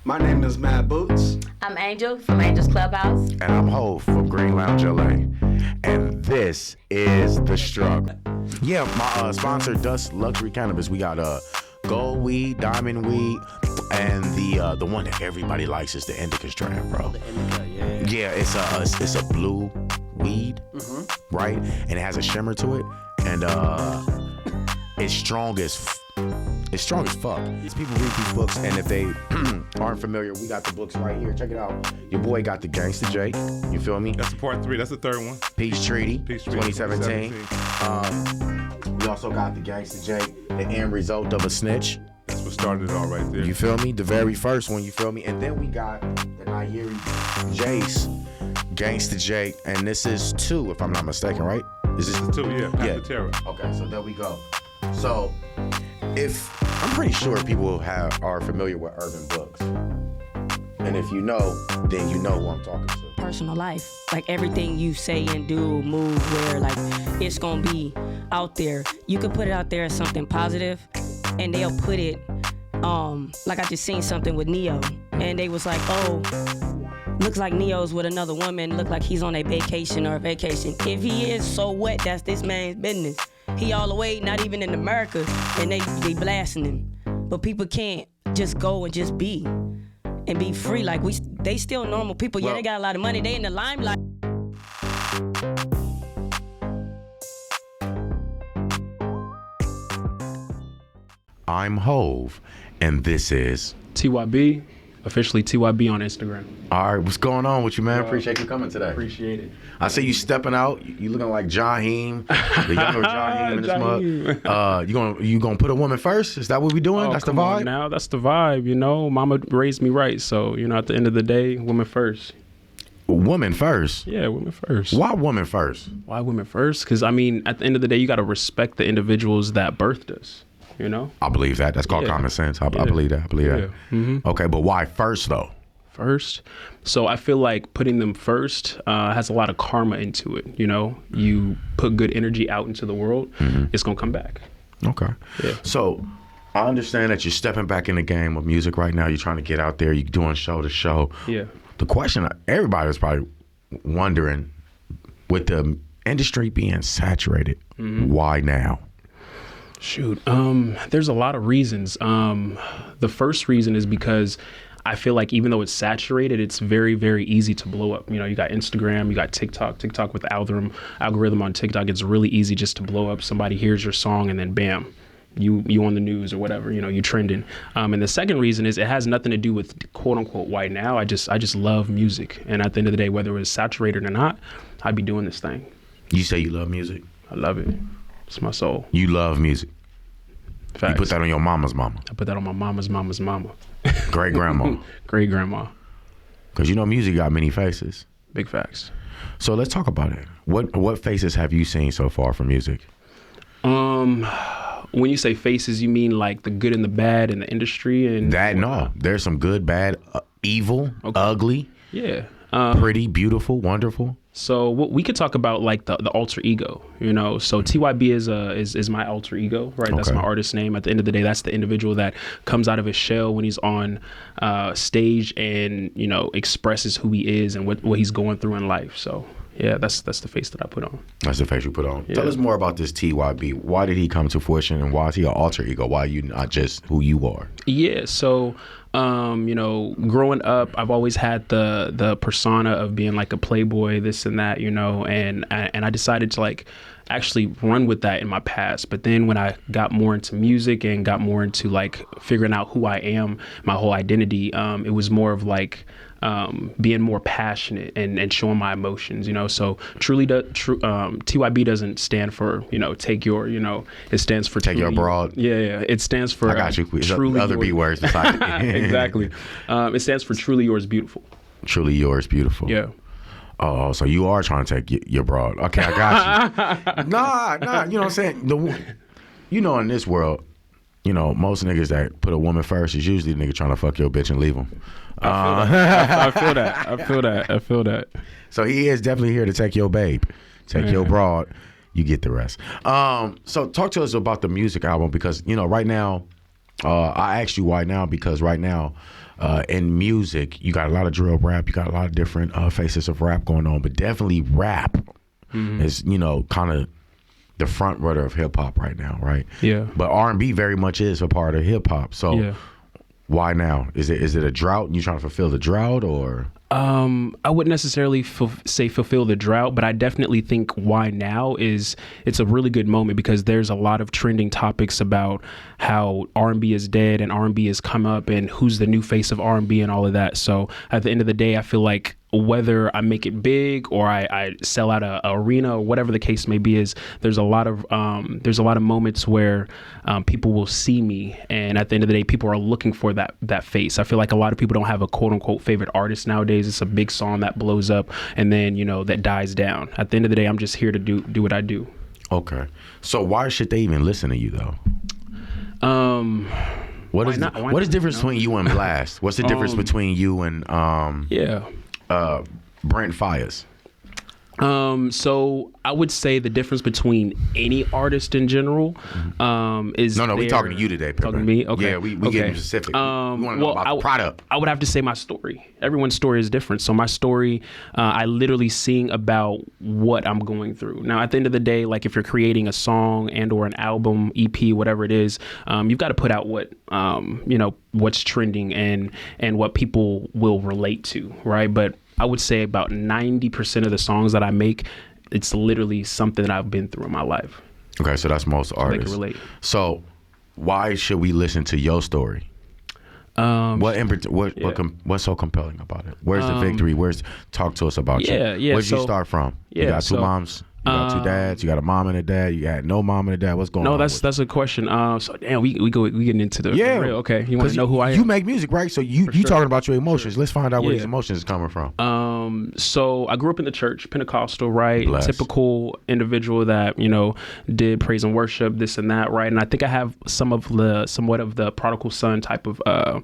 My name is Matt Boots. I'm Angel from Angel's Clubhouse. And I'm Hov from Green Lounge LA. And this is The Struggle. Yeah, my sponsor, Dust Luxury Cannabis. We got gold weed, diamond weed, and the one that everybody likes is the indica strand, bro. The indica, yeah. Yeah, it's a blue weed, right? And it has a shimmer to it, and it's strong as fuck. These people read these books, and if they aren't familiar, we got the books right here. Check it out. Your boy got the Gangsta Jake. You feel me? That's the part 3. That's the third one. Peace Treaty, Peace Treaty 2017. We also got the Gangsta Jake, the end result of a snitch. That's what started it all right there. You feel me? The very first one, you feel me? And then we got the Nairi Jace, Gangsta Jake, and this is 2, if I'm not mistaken, right? This is 2, yeah. Path to Terror. Okay, so there we go. So, I'm pretty sure people are familiar with urban books. And if you know, then you know who I'm talking to. Personal life, like everything you say and do, move, where like it's gonna be out there. You could put it out there as something positive, and they'll put it, like I just seen something with Neo, and they was like, oh, looks like Neo's with another woman, look like he's on a vacation or a vacation. If he is, so what? That's this man's business. He all the way, not even in America, and they blasting him. But people can't just go and just be and be free. Like they still normal people. Yeah, they got a lot of money. They in the limelight. I'm Hov, and this is TYB, officially TYB on Instagram. all right. What's going on with you, man? Appreciate you coming today. Appreciate it. I see you stepping out. You looking like Jaheim, the younger Jaheim in this mug. You gonna put a woman first? Is that what we doing? Oh, That's the come on vibe. now, that's the vibe. You know, Mama raised me right, so at the end of the day, women first. Woman first. Yeah, women first. Why woman first? Why women first? Because at the end of the day, you got to respect the individuals that birthed us. You know, I believe that. That's called common sense. I believe that. I believe that. Mm-hmm. Okay, but why first though? First. So I feel like putting them first has a lot of karma into it. You know, you put good energy out into the world, it's gonna come back. Okay. Yeah. So I understand that you're stepping back in the game of music right now. You're trying to get out there. You're doing show to show. Yeah. The question everybody was probably wondering, with the industry being saturated, why now? Shoot, there's a lot of reasons. The first reason is because I feel like even though it's saturated, it's very, very easy to blow up. You know, you got Instagram, you got TikTok with the algorithm on TikTok. It's really easy just to blow up. Somebody hears your song and then bam, you on the news or whatever, you trending. And the second reason is it has nothing to do with quote unquote why now. I just love music. And at the end of the day, whether it was saturated or not, I'd be doing this thing. You say you love music. I love it. It's my soul. You love music. Facts. You put that on your mama's mama. I put that on my mama's mama's mama. Great grandma. Great grandma. Because music got many faces. Big facts. So let's talk about it. What faces have you seen so far from music? When you say faces, you mean like the good and the bad in the industry? And No. There's some good, bad, evil, ugly, Yeah. pretty, beautiful, wonderful. So we could talk about like the alter ego, So TYB is my alter ego, right? That's Okay. my artist name. At the end of the day, that's the individual that comes out of his shell when he's on stage and expresses who he is and what he's going through in life. So yeah, that's the face that I put on. That's the face you put on. Yeah. Tell us more about this TYB. Why did he come to fruition, and why is he an alter ego? Why are you not just who you are? Yeah, so growing up, I've always had the persona of being like a playboy, this and that, and I decided to like actually run with that in my past. But then when I got more into music and got more into like figuring out who I am, my whole identity, it was more of like being more passionate and showing my emotions, So TYB doesn't stand for, take your, it stands for Take your broad. Yeah. It stands for I got you. truly Other B words besides exactly. It stands for Truly Yours Beautiful. Truly yours, beautiful. Yeah. Oh, so you are trying to take your broad. Okay, I got you. Nah, you know what I'm saying? In this world, most niggas that put a woman first is usually the nigga trying to fuck your bitch and leave them. I feel that. So he is definitely here to take your babe, take your broad. You get the rest. So talk to us about the music album because, right now, I asked you why now because right now, in music, you got a lot of drill rap, you got a lot of different faces of rap going on, but definitely rap is, you know, kind of the front runner of hip hop right now, right? Yeah. But R&B very much is a part of hip hop. So why now? Is it a drought and you trying to fulfill the drought, or? I wouldn't necessarily say fulfill the drought, but I definitely think why now is it's a really good moment because there's a lot of trending topics about how R&B is dead and R&B has come up and who's the new face of R&B and all of that. So at the end of the day, I feel like whether I make it big or I sell out a arena or whatever the case may be, is there's a lot of moments where people will see me, and at the end of the day, people are looking for that face. I feel like a lot of people don't have a quote unquote favorite artist nowadays. It's a big song that blows up and then, you know, that dies down. At the end of the day, I'm just here to do what I do. Okay. So why should they even listen to you though? What is the difference between you and Blast? What's the difference between you and Brent Fires? So I would say the difference between any artist in general is we talking to you today, Pepper. Talking to me? Okay. Yeah, we getting specific. We want to know about the product. I would have to say my story. Everyone's story is different. So my story, I literally sing about what I'm going through. Now, at the end of the day, like if you're creating a song and or an album, EP, whatever it is, you've got to put out what, what's trending and what people will relate to, right? But I would say about 90% of the songs that I make, it's literally something that I've been through in my life. Okay, so that's most artists. They can relate. So why should we listen to your story? What's so compelling about it? Where's the victory? Talk to us about you. Where did you start from? You got two moms? You got two dads? You got a mom and a dad? You got no mom and a dad? What's going on? No, that's a question. So damn, we getting into the real. Okay, you want to know who I am? You make music, right? So you talking about your emotions. Let's find out where these emotions is coming from. So I grew up in the church, Pentecostal, right? Bless. Typical individual that, you know, did praise and worship, this and that, right? And I think I have somewhat of the prodigal son type of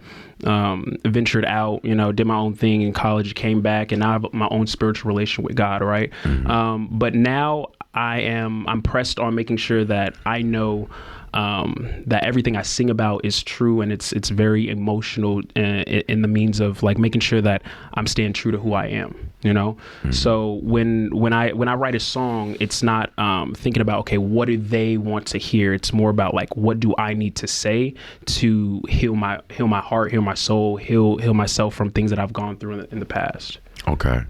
ventured out, you know, did my own thing in college, came back, and now I have my own spiritual relation with God, right? Mm-hmm. But now I'm pressed on making sure that I know that everything I sing about is true, and it's very emotional in the means of like making sure that I'm staying true to who I am, you know. Mm-hmm. So when I write a song, it's not thinking about, okay, what do they want to hear? It's more about like, what do I need to say to heal my heart, heal my soul, heal myself from things that I've gone through in the past. Okay,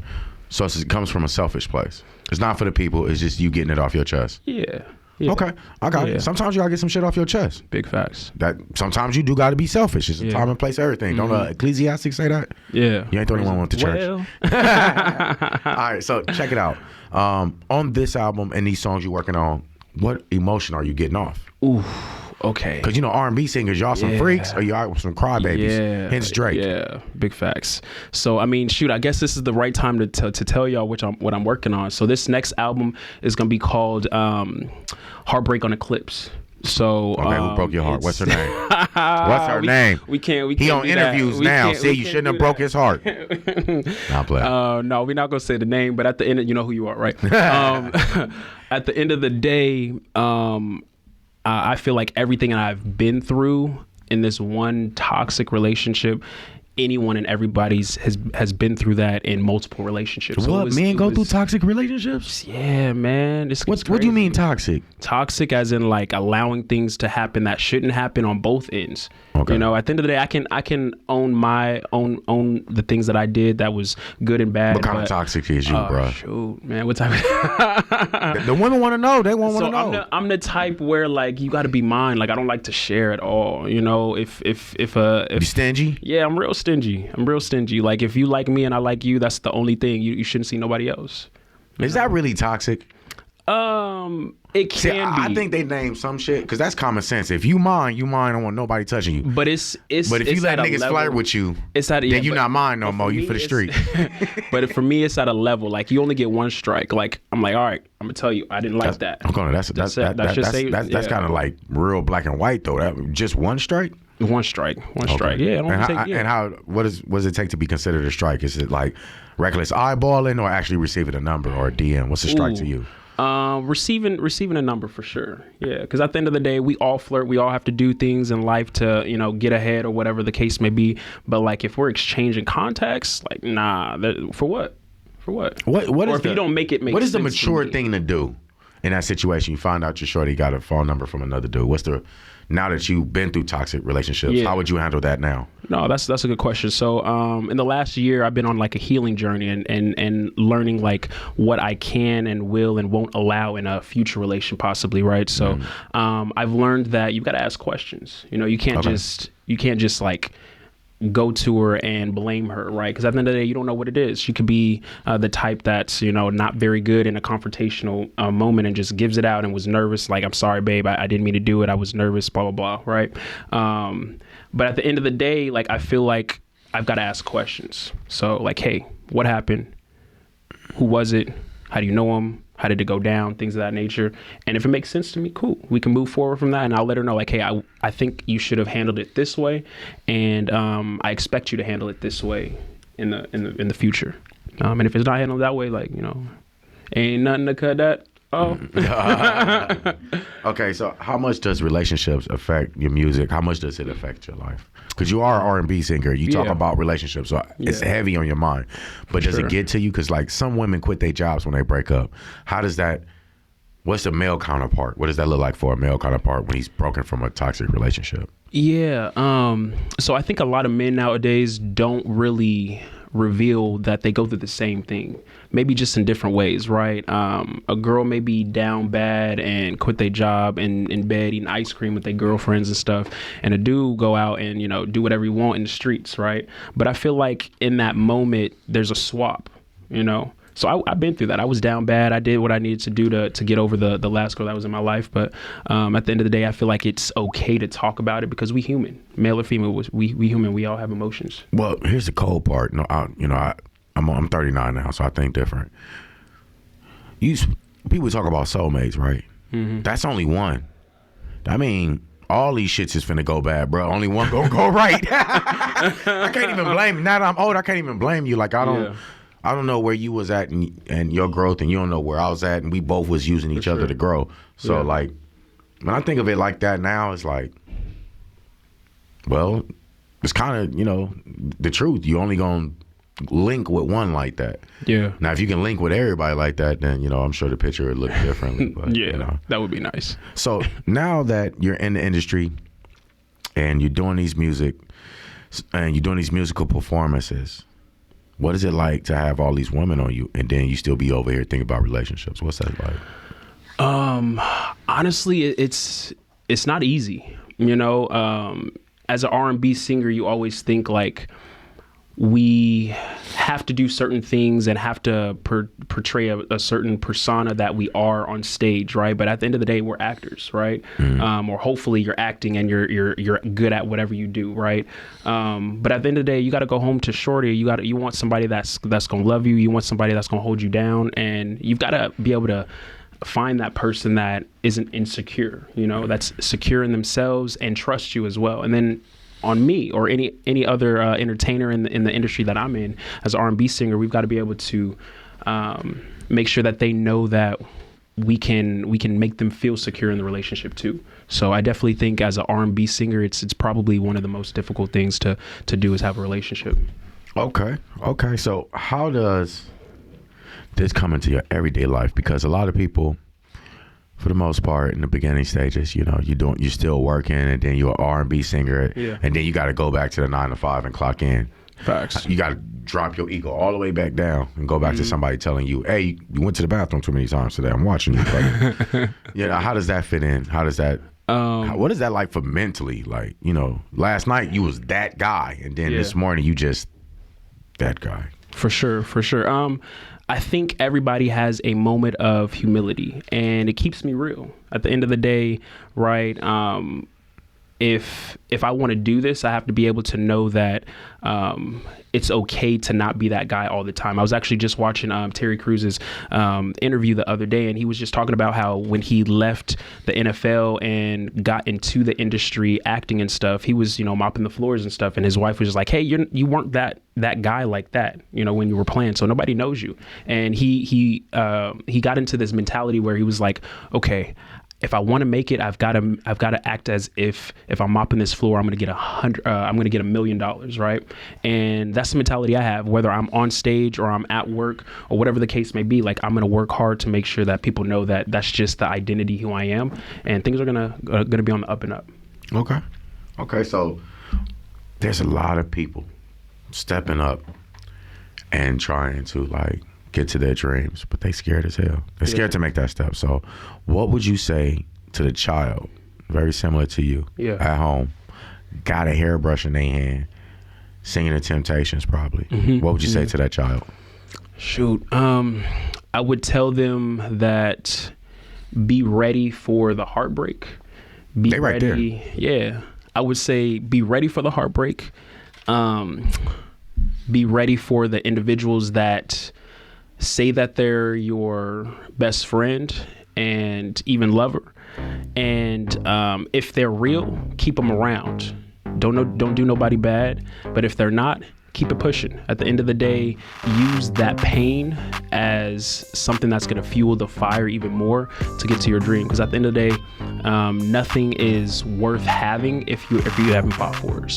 so it comes from a selfish place. It's not for the people. It's just you getting it off your chest. Yeah. Okay, I got it. Sometimes you gotta get some shit off your chest. Big facts. That sometimes you do gotta be selfish. It's a time and place, everything. Mm-hmm. Don't Ecclesiastes say that? Yeah. You ain't the only one went to church. All right, so check it out. On this album and these songs you're working on, what emotion are you getting off? Ooh. Okay. Because, you know, R&B singers, y'all some freaks or y'all some crybabies. Yeah. Hence Drake. Yeah. Big facts. So, I mean, shoot, I guess this is the right time to tell y'all what I'm working on. So this next album is going to be called Heartbreak on Eclipse. So who broke your heart? What's her name? What's her name? We can't. He on interviews now. See, you shouldn't have broke his heart. Not play. No, we're not gonna say the name, but at the end, you know who you are, right? At the end of the day, I feel like everything that I've been through in this one toxic relationship, anyone and everybody's has been through that in multiple relationships. What? Men go through toxic relationships? Yeah, man. What do you mean toxic? Toxic as in like allowing things to happen that shouldn't happen on both ends. Okay. You know, at the end of the day, I can own my own the things that I did that was good and bad. What kind of toxic is you, bro? Shoot, man. What type The women want to know. They want to know. I'm the type where like you got to be mine. Like I don't like to share at all. You know, if you stingy? Yeah, I'm real stingy. Like if you like me and I like you, that's the only thing. You shouldn't see nobody else. Is that really toxic? It can be. I think they name some shit because that's common sense. If you mine, I don't want nobody touching you. But it's But if you let niggas flirt with you, then you not mine no more. You for the street. But for me, it's at a level like you only get one strike. Like I'm like, all right, I'm gonna tell you, I didn't like that. That's kind of like real black and white though. That just one strike. One strike. Yeah. What does it take to be considered a strike? Is it like reckless eyeballing or actually receiving a number or a DM? What's a strike to you? Receiving a number for sure. Yeah, because at the end of the day, we all flirt. We all have to do things in life to, get ahead or whatever the case may be. But like, if we're exchanging contacts, like, nah, for what? For what? What or is if you don't make it make What is the sense to mature me? thing to do in that situation? You find out your shorty got a phone number from another dude. Now that you've been through toxic relationships, how would you handle that now? No, that's a good question. So in the last year, I've been on like a healing journey and learning like what I can and will and won't allow in a future relation possibly, right? So I've learned that you've got to ask questions. You can't just like go to her and blame her, right? Because at the end of the day, you don't know what it is. She could be the type that's, not very good in a confrontational moment and just gives it out and was nervous. Like, I'm sorry, babe, I didn't mean to do it. I was nervous, blah, blah, blah, right? But at the end of the day, like, I feel like I've got to ask questions. So like, hey, what happened? Who was it? How do you know him? How did it go down? Things of that nature. And if it makes sense to me, cool. We can move forward from that. And I'll let her know, like, hey, I think you should have handled it this way. And I expect you to handle it this way in the future. And if it's not handled that way, like, ain't nothing to cut that. Oh. Okay, so how much does relationships affect your music? How much does it affect your life? Because you are an R&B singer. You talk about relationships, so it's heavy on your mind. But does it get to you? Because like some women quit their jobs when they break up. What's the male counterpart? What does that look like for a male counterpart when he's broken from a toxic relationship? Yeah. So I think a lot of men nowadays don't really reveal that they go through the same thing, maybe just in different ways, right? A girl may be down bad and quit their job and in bed eating ice cream with their girlfriends and stuff, and a dude go out and do whatever he want in the streets, right? But I feel like in that moment there's a swap, So I've been through that. I was down bad. I did what I needed to do to get over the last girl that was in my life. But at the end of the day, I feel like it's okay to talk about it because we human, male or female, we human. We all have emotions. Well, here's the cold part. I'm 39 now, so I think different. People talk about soulmates, right? Mm-hmm. That's only one. I mean, all these shits is finna go bad, bro. Only one gonna go right. I can't even blame you. Now that I'm old, I can't even blame you. Like, I don't know where you was at and your growth, and you don't know where I was at, and we both was using each other to grow. So, like, when I think of it like that now, it's like, well, it's kind of, the truth. You only gonna link with one like that. Yeah. Now, if you can link with everybody like that, then, I'm sure the picture would look differently. But, that would be nice. So, now that you're in the industry and you're doing these musical performances, what is it like to have all these women on you and then you still be over here thinking about relationships? What's that like? Honestly, it's not easy. As an R&B singer, you always think like we have to do certain things and have to portray a certain persona that we are on stage, right? But at the end of the day, we're actors, right? Mm-hmm. Or hopefully you're acting and you're good at whatever you do, right? But at the end of the day, you got to go home to shorty. You want somebody that's gonna love you. You want somebody that's gonna hold you down, and you've got to be able to find that person that isn't insecure, that's secure in themselves and trust you as well. And then on me or any other entertainer in the industry that I'm in as an R&B singer, we've got to be able to make sure that they know that we can make them feel secure in the relationship too. So I definitely think as an R&B singer, it's probably one of the most difficult things to do is have a relationship. Okay. So how does this come into your everyday life? Because a lot of people, for the most part, in the beginning stages, you're still working, and then you're an R&B singer, and then you got to go back to the 9 to 5 and clock in. Facts. You got to drop your ego all the way back down and go back to somebody telling you, "Hey, you went to the bathroom too many times today. I'm watching you." How does that fit in? How does that? What is that like for mentally? Like, last night you was that guy, and then this morning you just that guy. For sure. I think everybody has a moment of humility, and it keeps me real. At the end of the day, right? if I want to do this, I have to be able to know that it's okay to not be that guy all the time. I was actually just watching Terry Crews's interview the other day, and he was just talking about how when he left the NFL and got into the industry, acting and stuff, he was, you know, mopping the floors and stuff, and his wife was just like, hey, you weren't that guy like that, you know, when you were playing, so nobody knows you. And he got into this mentality where he was like, okay, if I want to make it, I've got to act as if I'm mopping this floor, I'm going to get $1 million, right? And that's the mentality I have, whether I'm on stage or I'm at work or whatever the case may be. Like, I'm going to work hard to make sure that people know that that's just the identity who I am, and things are gonna be on the up and up. Okay. So there's a lot of people stepping up and trying to like get to their dreams, but they scared as hell. They're scared to make that step. So what would you say to the child, very similar to you, at home, got a hairbrush in their hand, singing the Temptations probably? What would you say to that child? Shoot, I would tell them that be ready for the heartbreak. Be right ready. there. Yeah. I would say be ready for the heartbreak. Be ready for the individuals that say that they're your best friend and even lover. And if they're real, keep them around. Don't do nobody bad. But if they're not, keep it pushing. At the end of the day, use that pain as something that's going to fuel the fire even more to get to your dream. Because at the end of the day, nothing is worth having if you haven't fought for it.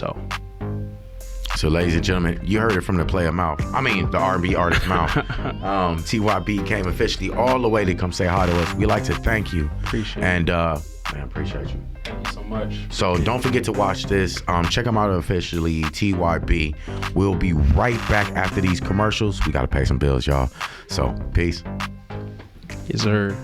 So, ladies and gentlemen, you heard it from the player mouth. I mean, the R&B artist mouth. TYB came officially all the way to come say hi to us. We like to thank you. Appreciate it. And, man, appreciate you. Thank you so much. So don't forget to watch this. Check them out officially, TYB. We'll be right back after these commercials. We got to pay some bills, y'all. So, peace. Yes, sir.